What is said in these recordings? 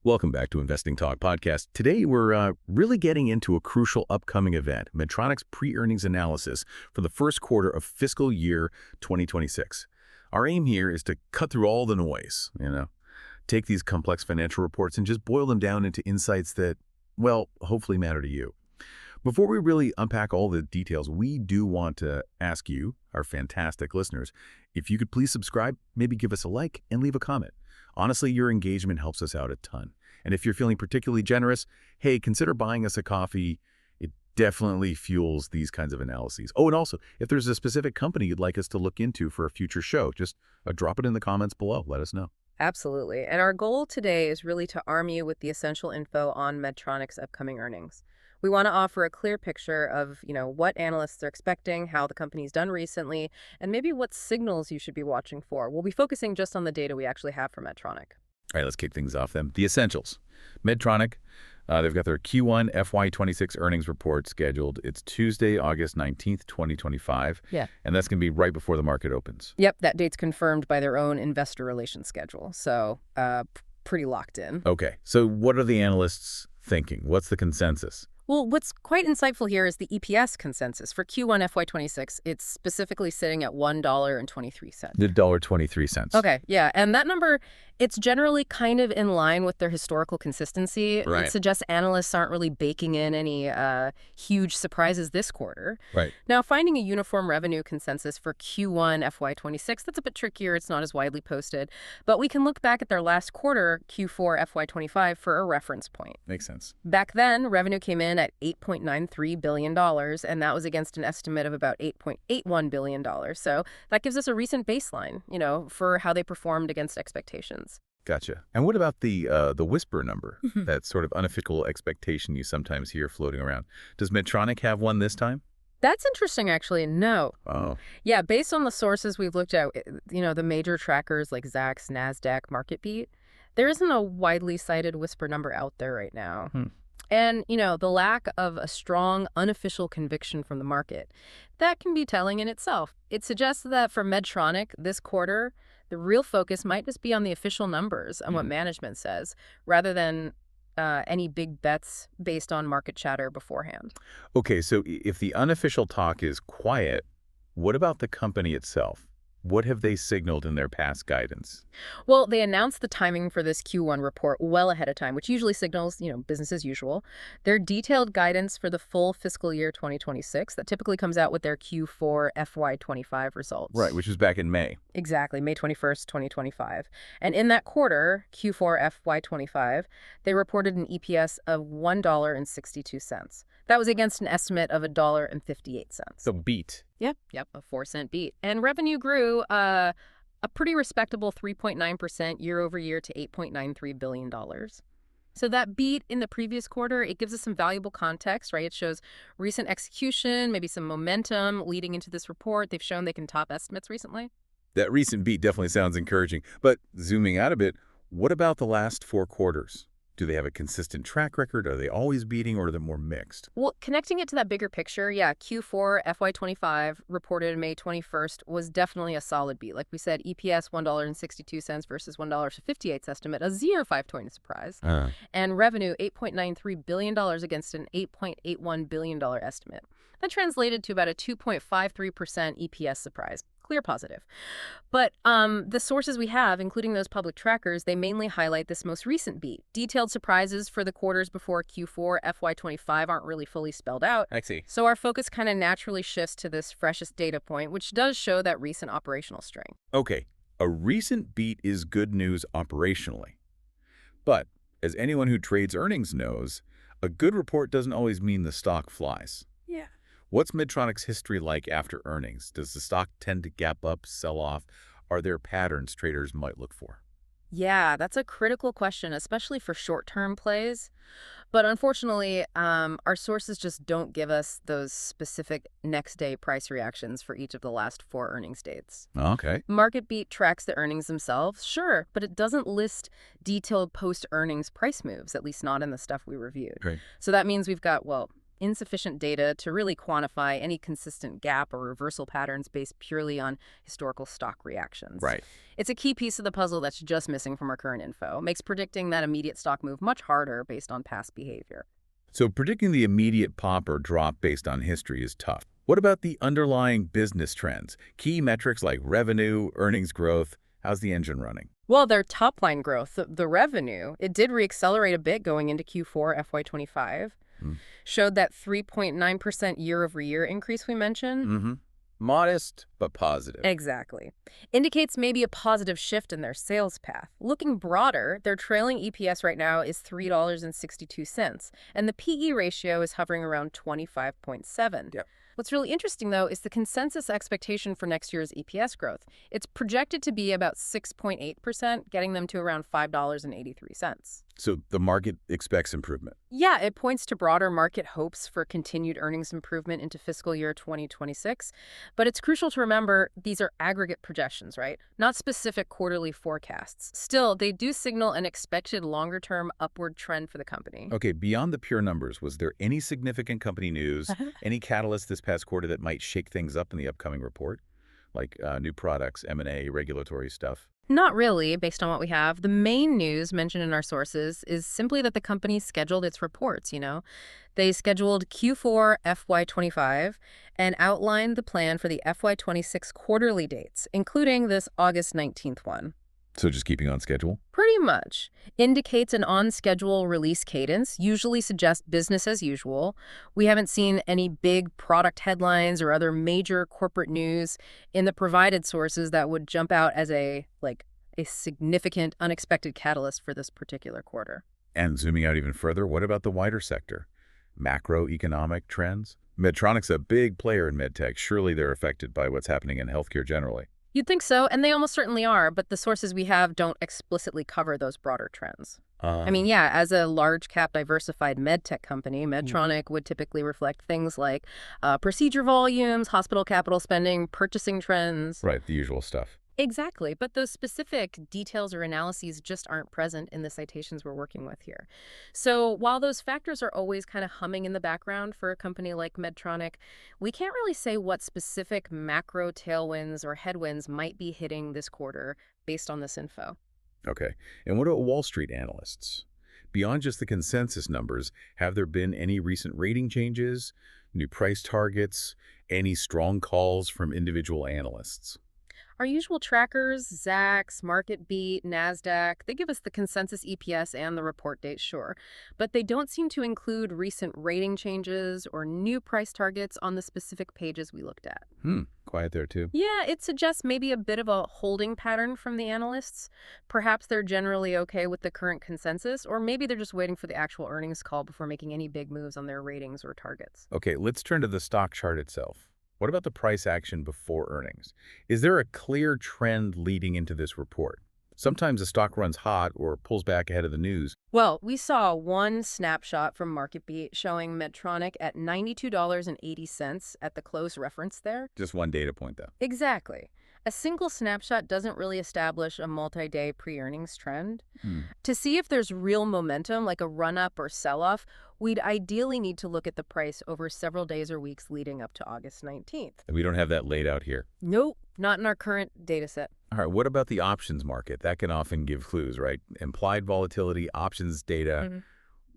Welcome back to Investing Talk Podcast. Today, we're really getting into a crucial upcoming event, Medtronic's pre-earnings analysis for the first quarter of fiscal year 2026. Our aim here is to cut through all the noise, take these complex financial reports and just boil them down into insights that, well, hopefully matter to you. Before we really unpack all the details, we do want to ask you, our fantastic listeners, if you could please subscribe, maybe give us a like, and leave a comment. Honestly, your engagement helps us out a ton. And if you're feeling particularly generous, hey, consider buying us a coffee. It definitely fuels these kinds of analyses. Oh, and also, if there's a specific company you'd like us to look into for a future show, just drop it in the comments below. Let us know. Absolutely. And our goal today is really to arm you with the essential info on Medtronic's upcoming earnings. We want to offer a clear picture of, what analysts are expecting, how the company's done recently, and maybe what signals you should be watching for. We'll be focusing just on the data we actually have for Medtronic. All right, let's kick things off then. The essentials. Medtronic, they've got their Q1 FY26 earnings report scheduled. It's Tuesday, August 19th, 2025. Yeah. And that's going to be right before the market opens. Yep, that date's confirmed by their own investor relations schedule. So pretty locked in. Okay, so what are the analysts thinking? What's the consensus? Well, what's quite insightful here is the EPS consensus. For Q1 FY26, it's specifically sitting at $1.23. The $1.23. Okay, yeah. And that number, it's generally kind of in line with their historical consistency. Right. It suggests analysts aren't really baking in any huge surprises this quarter. Right. Now, finding a uniform revenue consensus for Q1 FY26, that's a bit trickier. It's not as widely posted. But we can look back at their last quarter, Q4 FY25, for a reference point. Makes sense. Back then, revenue came in at $8.93 billion, and that was against an estimate of about $8.81 billion. So that gives us a recent baseline, for how they performed against expectations. Gotcha. And what about the whisper number, that sort of unofficial expectation you sometimes hear floating around? Does Medtronic have one this time? That's interesting, actually. No. Oh. Yeah, based on the sources we've looked at, the major trackers like Zacks, Nasdaq, MarketBeat, there isn't a widely cited whisper number out there right now. And, the lack of a strong, unofficial conviction from the market, that can be telling in itself. It suggests that for Medtronic this quarter, the real focus might just be on the official numbers and what management says, rather than any big bets based on market chatter beforehand. Okay, so if the unofficial talk is quiet, what about the company itself? What have they signaled in their past guidance? Well, they announced the timing for this Q1 report well ahead of time, which usually signals, business as usual. Their detailed guidance for the full fiscal year 2026, that typically comes out with their Q4 FY25 results. Right, which was back in May. Exactly, May 21st, 2025. And in that quarter, Q4 FY25, they reported an EPS of $1.62. That was against an estimate of $1.58. So beat. Yep, a 4-cent beat. And revenue grew a pretty respectable 3.9% year over year to $8.93 billion. So that beat in the previous quarter, it gives us some valuable context, right? It shows recent execution, maybe some momentum leading into this report. They've shown they can top estimates recently. That recent beat definitely sounds encouraging. But zooming out a bit, what about the last 4 quarters? Do they have a consistent track record? Are they always beating, or are they more mixed? Well, connecting it to that bigger picture, yeah, Q4 FY25 reported May 21st was definitely a solid beat. Like we said, EPS $1.62 versus $1.58 estimate, a 0.5 surprise. And revenue $8.93 billion against an $8.81 billion estimate. That translated to about a 2.53% EPS surprise. Clear positive. But the sources we have, including those public trackers, they mainly highlight this most recent beat. Detailed surprises for the quarters before Q4 FY25 aren't really fully spelled out. I see. So our focus kind of naturally shifts to this freshest data point, which does show that recent operational strength. Okay, a recent beat is good news operationally. But as anyone who trades earnings knows, a good report doesn't always mean the stock flies. Yeah. What's Medtronic's history like after earnings? Does the stock tend to gap up, sell off? Are there patterns traders might look for? Yeah, that's a critical question, especially for short-term plays. But unfortunately, our sources just don't give us those specific next-day price reactions for each of the last 4 earnings dates. Okay. MarketBeat tracks the earnings themselves, sure, but it doesn't list detailed post-earnings price moves, at least not in the stuff we reviewed. Great. So that means we've got, insufficient data to really quantify any consistent gap or reversal patterns based purely on historical stock reactions. Right. It's a key piece of the puzzle that's just missing from our current info. Makes predicting that immediate stock move much harder based on past behavior. So predicting the immediate pop or drop based on history is tough. What about the underlying business trends? Key metrics like revenue, earnings growth, how's the engine running? Well, their top-line growth, the revenue, it did reaccelerate a bit going into Q4 FY25. Showed that 3.9% year-over-year increase we mentioned. Modest, but positive. Exactly. Indicates maybe a positive shift in their sales path. Looking broader, their trailing EPS right now is $3.62, and the PE ratio is hovering around 25.7. Yep. What's really interesting, though, is the consensus expectation for next year's EPS growth. It's projected to be about 6.8%, getting them to around $5.83. So the market expects improvement. Yeah, it points to broader market hopes for continued earnings improvement into fiscal year 2026. But it's crucial to remember these are aggregate projections, right? Not specific quarterly forecasts. Still, they do signal an expected longer-term upward trend for the company. Okay, beyond the pure numbers, was there any significant company news, any catalyst this past quarter that might shake things up in the upcoming report? Like new products, M&A, regulatory stuff? Not really, based on what we have. The main news mentioned in our sources is simply that the company scheduled its reports, They scheduled Q4 FY25 and outlined the plan for the FY26 quarterly dates, including this August 19th one. So just keeping on schedule? Pretty much. Indicates an on-schedule release cadence, usually suggests business as usual. We haven't seen any big product headlines or other major corporate news in the provided sources that would jump out as a significant, unexpected catalyst for this particular quarter. And zooming out even further, what about the wider sector? Macroeconomic trends? Medtronic's a big player in medtech. Surely they're affected by what's happening in healthcare generally. You'd think so, and they almost certainly are, but the sources we have don't explicitly cover those broader trends. As a large-cap diversified medtech company, Medtronic would typically reflect things like procedure volumes, hospital capital spending, purchasing trends. Right, the usual stuff. Exactly, but those specific details or analyses just aren't present in the citations we're working with here. So while those factors are always kind of humming in the background for a company like Medtronic, we can't really say what specific macro tailwinds or headwinds might be hitting this quarter based on this info. Okay, and what about Wall Street analysts? Beyond just the consensus numbers, have there been any recent rating changes, new price targets, any strong calls from individual analysts? Our usual trackers, Zacks, MarketBeat, Nasdaq, they give us the consensus EPS and the report date, sure. But they don't seem to include recent rating changes or new price targets on the specific pages we looked at. Quiet there too. Yeah, it suggests maybe a bit of a holding pattern from the analysts. Perhaps they're generally okay with the current consensus, or maybe they're just waiting for the actual earnings call before making any big moves on their ratings or targets. Okay, let's turn to the stock chart itself. What about the price action before earnings? Is there a clear trend leading into this report? Sometimes the stock runs hot or pulls back ahead of the news. Well, we saw one snapshot from MarketBeat showing Medtronic at $92.80 at the close reference there. Just one data point, though. Exactly. A single snapshot doesn't really establish a multi-day pre-earnings trend. To see if there's real momentum, like a run-up or sell-off, we'd ideally need to look at the price over several days or weeks leading up to August 19th. We don't have that laid out here. Nope, not in our current data set. All right, what about the options market? That can often give clues, right? Implied volatility, options data.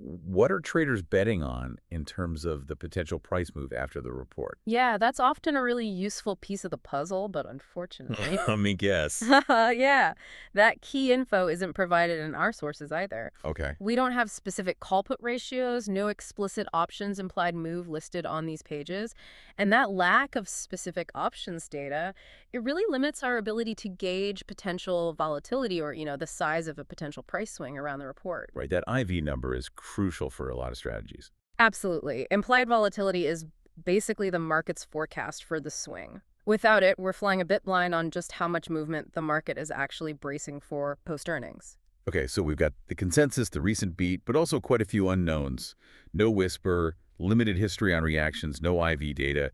What are traders betting on in terms of the potential price move after the report? Yeah, that's often a really useful piece of the puzzle, but unfortunately... Let me guess. Yeah, that key info isn't provided in our sources either. Okay. We don't have specific call-put ratios, no explicit options implied move listed on these pages, and that lack of specific options data, it really limits our ability to gauge potential volatility or, the size of a potential price swing around the report. Right, that IV number is crucial for a lot of strategies. Absolutely. Implied volatility is basically the market's forecast for the swing. Without it, we're flying a bit blind on just how much movement the market is actually bracing for post-earnings. Okay, so we've got the consensus, the recent beat, but also quite a few unknowns. No whisper, limited history on reactions, no IV data.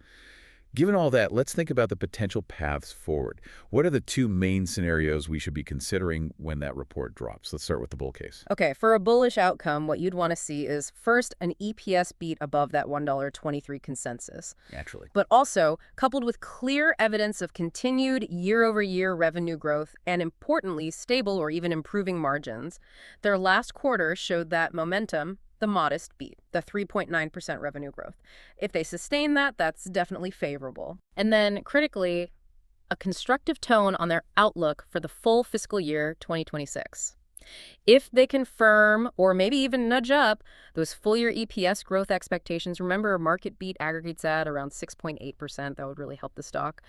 Given all that, let's think about the potential paths forward. What are the two main scenarios we should be considering when that report drops? Let's start with the bull case. Okay, for a bullish outcome, what you'd want to see is first an EPS beat above that $1.23 consensus. Naturally. But also coupled with clear evidence of continued year-over-year revenue growth and, importantly, stable or even improving margins. Their last quarter showed that momentum, the modest beat, the 3.9% revenue growth. If they sustain that, that's definitely favorable. And then, critically, a constructive tone on their outlook for the full fiscal year 2026. If they confirm or maybe even nudge up those full-year EPS growth expectations, remember market beat aggregates at around 6.8%, that would really help the stock,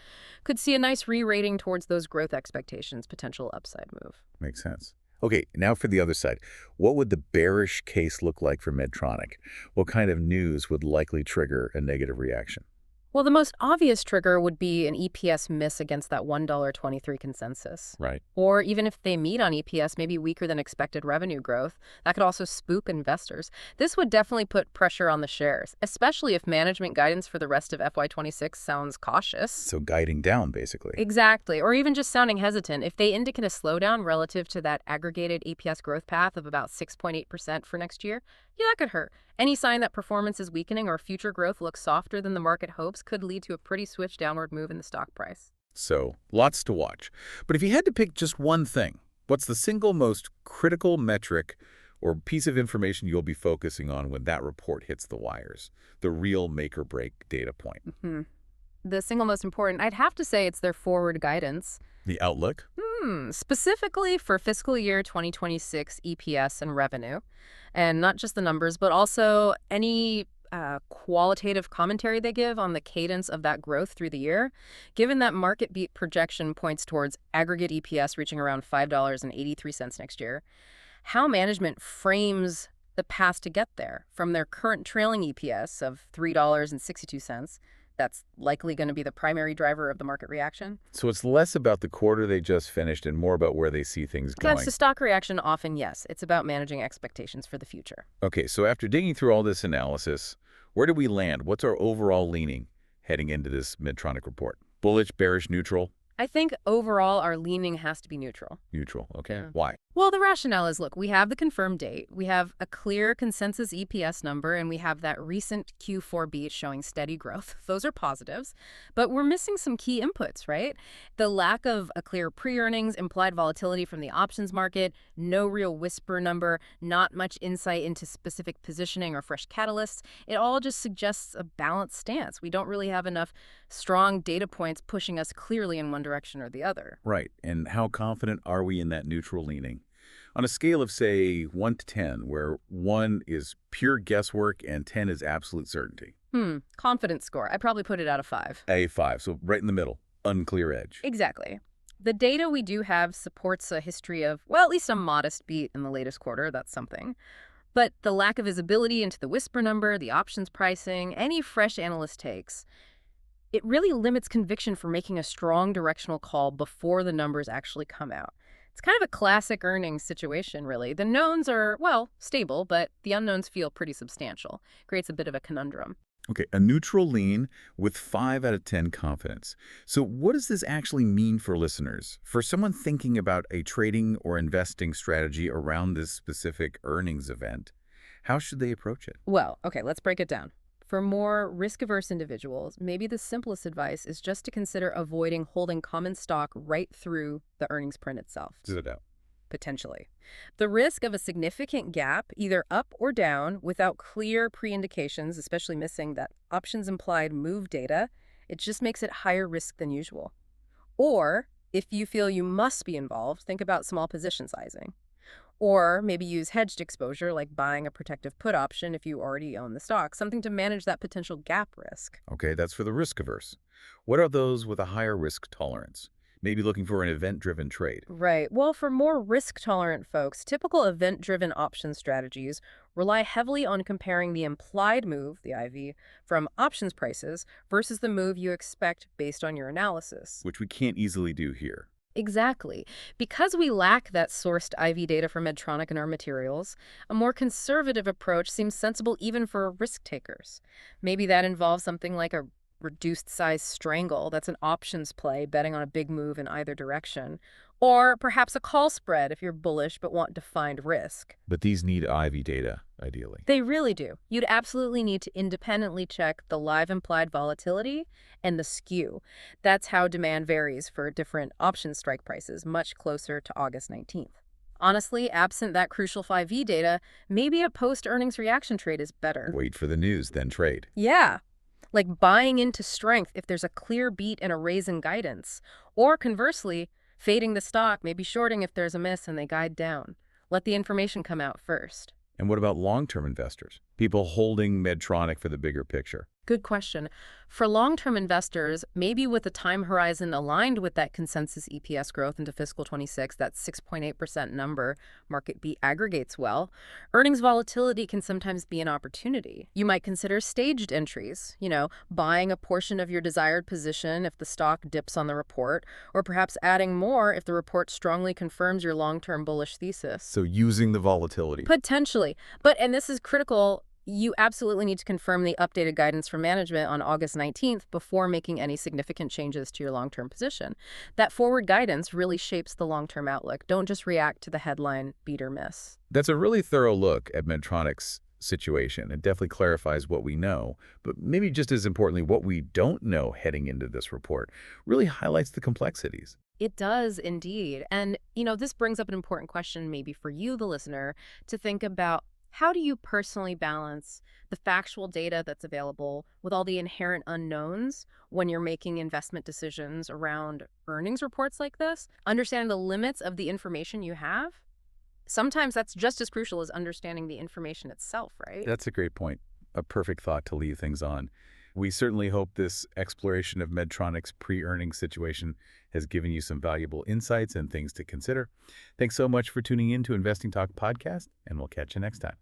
could see a nice re-rating towards those growth expectations, potential upside move. Makes sense. Okay, now for the other side. What would the bearish case look like for Medtronic? What kind of news would likely trigger a negative reaction? Well, the most obvious trigger would be an EPS miss against that $1.23 consensus. Right. Or even if they meet on EPS, maybe weaker than expected revenue growth, that could also spook investors. This would definitely put pressure on the shares, especially if management guidance for the rest of FY26 sounds cautious. So guiding down, basically. Exactly. Or even just sounding hesitant. If they indicate a slowdown relative to that aggregated EPS growth path of about 6.8% for next year, yeah, that could hurt. Any sign that performance is weakening or future growth looks softer than the market hopes could lead to a pretty swift downward move in the stock price. So, lots to watch. But if you had to pick just one thing, what's the single most critical metric or piece of information you'll be focusing on when that report hits the wires? The real make-or-break data point. The single most important, I'd have to say it's their forward guidance. The outlook? Specifically for fiscal year 2026 EPS and revenue. And not just the numbers, but also any qualitative commentary they give on the cadence of that growth through the year. Given that market beat projection points towards aggregate EPS reaching around $5.83 next year, how management frames the path to get there from their current trailing EPS of $3.62, that's likely going to be the primary driver of the market reaction. So it's less about the quarter they just finished and more about where they see things going. That's the stock reaction often, yes. It's about managing expectations for the future. Okay, so after digging through all this analysis, where do we land? What's our overall leaning heading into this Medtronic report? Bullish, bearish, neutral? I think overall our leaning has to be neutral. Neutral, okay. Yeah. Why? Well, the rationale is, look, we have the confirmed date, we have a clear consensus EPS number, and we have that recent Q4 beat showing steady growth. Those are positives, but we're missing some key inputs, right? The lack of a clear pre-earnings, implied volatility from the options market, no real whisper number, not much insight into specific positioning or fresh catalysts. It all just suggests a balanced stance. We don't really have enough strong data points pushing us clearly in one direction or the other. Right, and how confident are we in that neutral leaning? On a scale of, say, 1 to 10, where 1 is pure guesswork and 10 is absolute certainty. Confidence score. I'd probably put it out of 5. A 5, so right in the middle, unclear edge. Exactly. The data we do have supports a history of, well, at least a modest beat in the latest quarter. That's something. But the lack of visibility into the whisper number, the options pricing, any fresh analyst takes, it really limits conviction for making a strong directional call before the numbers actually come out. It's kind of a classic earnings situation, really. The knowns are, well, stable, but the unknowns feel pretty substantial. Creates a bit of a conundrum. Okay, a neutral lean with 5 out of 10 confidence. So what does this actually mean for listeners? For someone thinking about a trading or investing strategy around this specific earnings event, how should they approach it? Well, okay, let's break it down. For more risk-averse individuals, maybe the simplest advice is just to consider avoiding holding common stock right through the earnings print itself. Sit it out. Potentially. The risk of a significant gap, either up or down, without clear pre-indications, especially missing that options implied move data, it just makes it higher risk than usual. Or, if you feel you must be involved, think about small position sizing. Or maybe use hedged exposure, like buying a protective put option if you already own the stock, something to manage that potential gap risk. Okay, that's for the risk averse. What are those with a higher risk tolerance? Maybe looking for an event-driven trade. Right. Well, for more risk-tolerant folks, typical event-driven option strategies rely heavily on comparing the implied move, the IV, from options prices versus the move you expect based on your analysis. Which we can't easily do here. Exactly. Because we lack that sourced IV data from Medtronic in our materials, a more conservative approach seems sensible even for risk takers. Maybe that involves something like a Reduced size strangle, that's an options play, betting on a big move in either direction. Or perhaps a call spread if you're bullish but want defined risk. But these need IV data, ideally. They really do. You'd absolutely need to independently check the live implied volatility and the skew. That's how demand varies for different option strike prices much closer to August 19th. Honestly, absent that crucial 5E data, maybe a post-earnings reaction trade is better. Wait for the news, then trade. Yeah, like buying into strength if there's a clear beat and a raise in guidance. Or conversely, fading the stock, maybe shorting if there's a miss and they guide down. Let the information come out first. And what about long-term investors? People holding Medtronic for the bigger picture. Good question. For long-term investors, maybe with a time horizon aligned with that consensus EPS growth into fiscal 26, that 6.8% number market beat aggregates well, earnings volatility can sometimes be an opportunity. You might consider staged entries, buying a portion of your desired position if the stock dips on the report, or perhaps adding more if the report strongly confirms your long-term bullish thesis. So using the volatility. Potentially. And this is critical, you absolutely need to confirm the updated guidance from management on August 19th before making any significant changes to your long-term position. That forward guidance really shapes the long-term outlook. Don't just react to the headline beat or miss. That's a really thorough look at Medtronic's situation. It definitely clarifies what we know, but maybe just as importantly, what we don't know heading into this report really highlights the complexities. It does indeed. And, this brings up an important question maybe for you, the listener, to think about. How do you personally balance the factual data that's available with all the inherent unknowns when you're making investment decisions around earnings reports like this? Understanding the limits of the information you have? Sometimes that's just as crucial as understanding the information itself, right? That's a great point. A perfect thought to leave things on. We certainly hope this exploration of Medtronic's pre-earnings situation has given you some valuable insights and things to consider. Thanks so much for tuning in to Investing Talk Podcast, and we'll catch you next time.